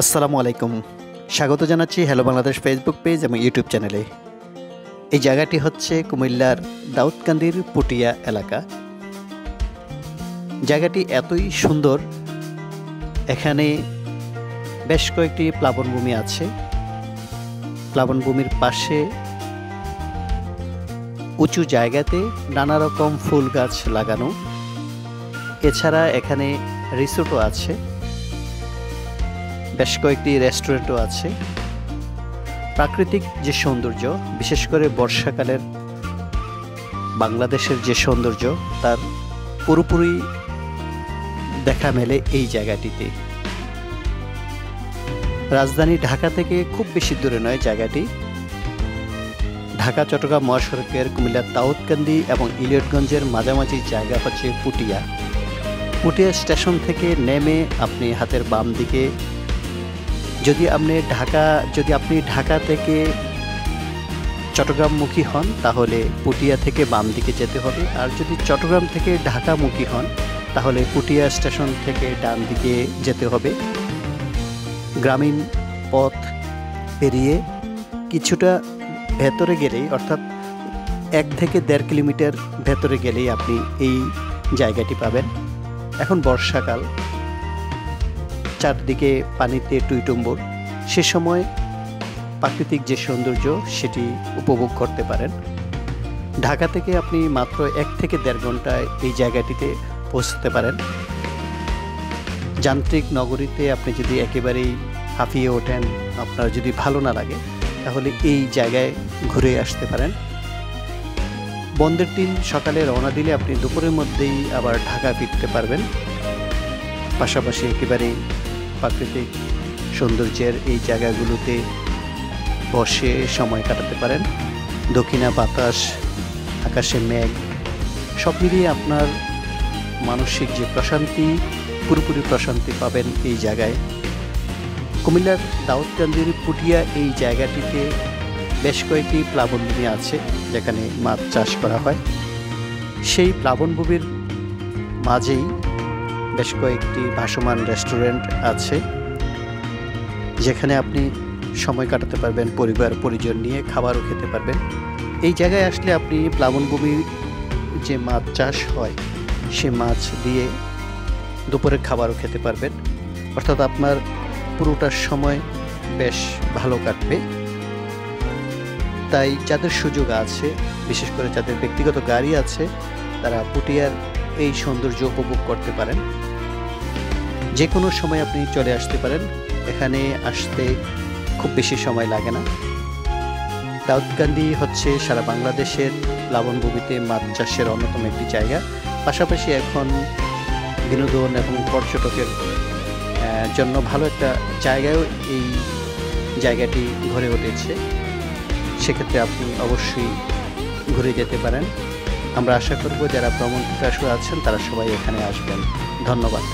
আসসালামু আলাইকুম। স্বাগত জানাচ্ছি হ্যালো বাংলাদেশ ফেসবুক পেজ এবং ইউটিউব চ্যানেলে। এই জায়গাটি হচ্ছে কুমিল্লার দাউদকান্দির পুটিয়া এলাকা। জায়গাটি এতই সুন্দর, এখানে বেশ কয়েকটি প্লাবনভূমি আছে। প্লাবনভূমির পাশে উঁচু জায়গাতে নানা রকম ফুল গাছ লাগানো। এছাড়া এখানে রিসোর্টও আছে, বেশ কয়েকটি রেস্টুরেন্টও আছে। প্রাকৃতিক যে সৌন্দর্য, বিশেষ করে বর্ষাকালের বাংলাদেশের যে সৌন্দর্য, তার পুরোপুরি দেখা মেলে এই জায়গাটিতে। রাজধানী ঢাকা থেকে খুব বেশি দূরে নয় জায়গাটি। ঢাকা চট্টগ্রাম মহাসড়কের কুমিল্লার দাউদকান্দি এবং ইলিয়টগঞ্জের মাঝামাঝি জায়গা হচ্ছে পুটিয়া। পুটিয়া স্টেশন থেকে নেমে আপনি হাতের বাম দিকে, যদি আপনি ঢাকা থেকে চট্টগ্রামমুখী হন তাহলে পুটিয়া থেকে বাম দিকে যেতে হবে, আর যদি চট্টগ্রাম থেকে ঢাকামুখী হন তাহলে পুটিয়া স্টেশন থেকে ডান দিকে যেতে হবে। গ্রামীণ পথ পেরিয়ে কিছুটা ভেতরে গেলেই, অর্থাৎ 1 থেকে 1.5 কিলোমিটার ভেতরে গেলেই আপনি এই জায়গাটি পাবেন। এখন বর্ষাকাল, চারদিকে পানিতে টুইটুম্বুর, সে সময় প্রাকৃতিক যে সৌন্দর্য সেটি উপভোগ করতে পারেন। ঢাকা থেকে আপনি মাত্র 1 থেকে 1.5 ঘন্টায় এই জায়গাটিতে পৌঁছতে পারেন। যান্ত্রিক নগরীতে আপনি যদি একেবারেই হাঁফিয়ে ওঠেন, আপনার যদি ভালো না লাগে, তাহলে এই জায়গায় ঘুরে আসতে পারেন। বন্ধের দিন সকালে রওনা দিলে আপনি দুপুরের মধ্যেই আবার ঢাকা ফিরতে পারবেন। পাশাপাশি একেবারেই প্রাকৃতিক সৌন্দর্যের এই জায়গাগুলোতে বসে সময় কাটাতে পারেন। দক্ষিণা বাতাস, আকাশে মেঘ, সব মিলিয়ে আপনার মানসিক যে প্রশান্তি, পুরোপুরি প্রশান্তি পাবেন এই জায়গায়। কুমিল্লার দাউদকান্দির পুটিয়া এই জায়গাটিতে বেশ কয়েকটি প্লাবনভূমি আছে যেখানে মাছ চাষ করা হয়। সেই প্লাবনভূমির মাঝেই বেশ কয়েকটি ভাসমান রেস্টুরেন্ট আছে যেখানে আপনি সময় কাটাতে পারবেন, পরিবার পরিজন নিয়ে খাবারও খেতে পারবেন। এই জায়গায় আসলে আপনি প্লাবনভূমির যে মাছ চাষ হয় সে মাছ দিয়ে দুপুরের খাবারও খেতে পারবেন, অর্থাৎ আপনার পুরোটার সময় বেশ ভালো কাটবে। তাই যাদের সুযোগ আছে, বিশেষ করে যাদের ব্যক্তিগত গাড়ি আছে, তারা পুটিয়ার এই সৌন্দর্য উপভোগ করতে পারেন। যে কোনো সময় আপনি চলে আসতে পারেন, এখানে আসতে খুব বেশি সময় লাগে না। দাউদকান্দি হচ্ছে সারা বাংলাদেশের প্লাবনভূমিতে মাছ চাষের অন্যতম একটি জায়গা। পাশাপাশি এখন বিনোদন এবং পর্যটকের জন্য ভালো একটা জায়গায়ও এই জায়গাটি গড়ে উঠেছে। সেক্ষেত্রে আপনি অবশ্যই ঘুরে যেতে পারেন। আমরা আশা করব যারা ভ্রমণ পিপাসু আছেন তারা সবাই এখানে আসবেন। ধন্যবাদ।